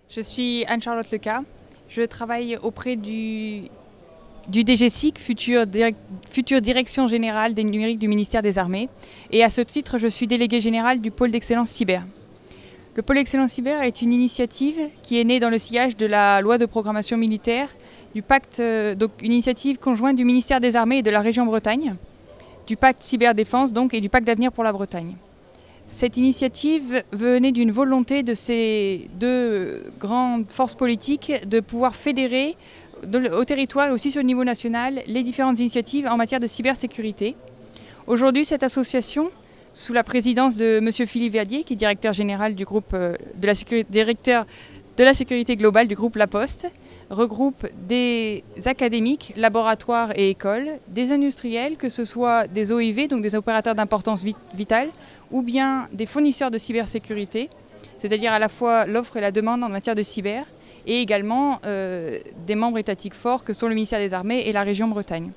Je suis Anne-Charlotte Leca. Je travaille auprès du DGSIC, future Direction Générale des Numériques du ministère des Armées. Et à ce titre, je suis déléguée générale du pôle d'excellence cyber. Le pôle d'excellence cyber est une initiative qui est née dans le sillage de la loi de programmation militaire, du pacte, donc une initiative conjointe du ministère des Armées et de la région Bretagne, du pacte cyberdéfense donc, et du pacte d'avenir pour la Bretagne. Cette initiative venait d'une volonté de ces deux grandes forces politiques de pouvoir fédérer au territoire et aussi sur le niveau national les différentes initiatives en matière de cybersécurité. Aujourd'hui, cette association, sous la présidence de M. Philippe Verdier, qui est directeur général du groupe directeur de la sécurité globale du groupe La Poste, regroupe des académiques, laboratoires et écoles, des industriels, que ce soit des OIV, donc des opérateurs d'importance vitale, ou bien des fournisseurs de cybersécurité, c'est-à-dire à la fois l'offre et la demande en matière de cyber, et également des membres étatiques forts que sont le ministère des Armées et la région Bretagne.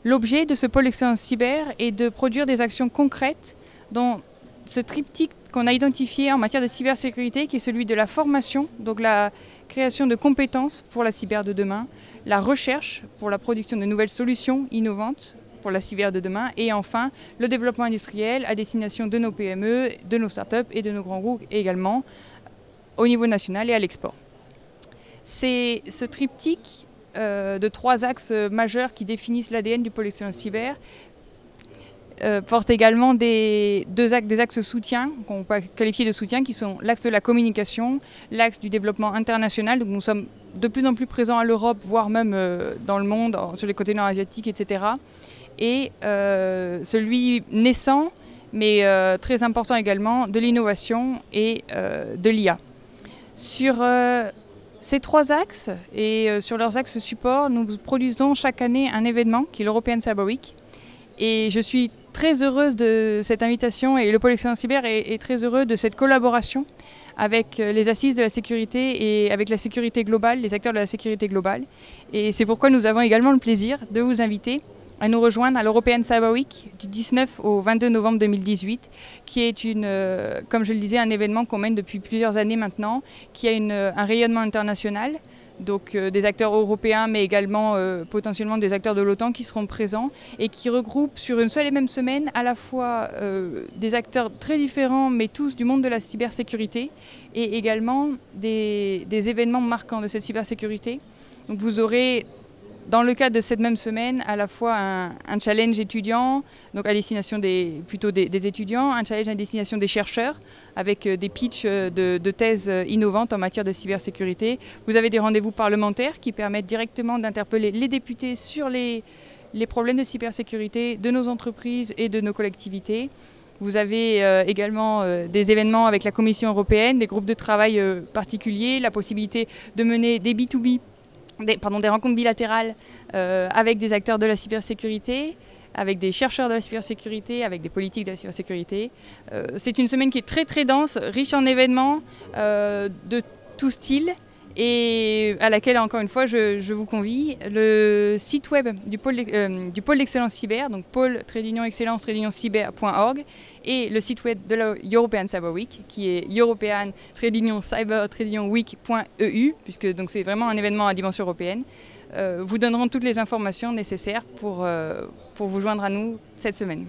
L'objet de ce pôle d'excellence cyber est de produire des actions concrètes dans ce triptyque qu'on a identifié en matière de cybersécurité, qui est celui de la formation, donc la création de compétences pour la cyber de demain, la recherche pour la production de nouvelles solutions innovantes pour la cyber de demain, et enfin le développement industriel à destination de nos PME, de nos startups et de nos grands groupes, et également au niveau national et à l'export. C'est ce triptyque de trois axes majeurs qui définissent l'ADN du pôle d'excellence cyber porte également des axes soutien, qu'on peut qualifier de soutien, qui sont l'axe de la communication, l'axe du développement international. Donc nous sommes de plus en plus présents à l'Europe, voire même dans le monde, sur les côtés nord-asiatiques, etc. Et celui naissant, mais très important également, de l'innovation et de l'IA. Sur ces trois axes et sur leurs axes support, nous produisons chaque année un événement qui est l'European Cyber Week. Et je suis très heureuse de cette invitation, et le pôle d'excellence cyber est très heureux de cette collaboration avec les assises de la sécurité et avec la sécurité globale, les acteurs de la sécurité globale. Et c'est pourquoi nous avons également le plaisir de vous inviter à nous rejoindre à l'European Cyber Week du 19 au 22 novembre 2018, qui est, comme je le disais, un événement qu'on mène depuis plusieurs années maintenant, qui a un rayonnement international. Donc des acteurs européens, mais également potentiellement des acteurs de l'OTAN qui seront présents et qui regroupent sur une seule et même semaine à la fois des acteurs très différents, mais tous du monde de la cybersécurité, et également des événements marquants de cette cybersécurité. Donc vous aurez, dans le cadre de cette même semaine, à la fois un challenge étudiant, donc à destination des étudiants, un challenge à destination des chercheurs, avec des pitchs de thèses innovantes en matière de cybersécurité. Vous avez des rendez-vous parlementaires qui permettent directement d'interpeller les députés sur les problèmes de cybersécurité de nos entreprises et de nos collectivités. Vous avez également des événements avec la Commission européenne, des groupes de travail particuliers, la possibilité de mener des B2B, des rencontres bilatérales avec des acteurs de la cybersécurité, avec des chercheurs de la cybersécurité, avec des politiques de la cybersécurité. C'est une semaine qui est très très dense, riche en événements de tout style, et à laquelle, encore une fois, je vous convie. Le site web du pôle d'excellence cyber, donc pôle-excellence-cyber.org, et le site web de la European Cyber Week, qui est european-cyber-week.eu, puisque c'est vraiment un événement à dimension européenne, vous donneront toutes les informations nécessaires pour vous joindre à nous cette semaine.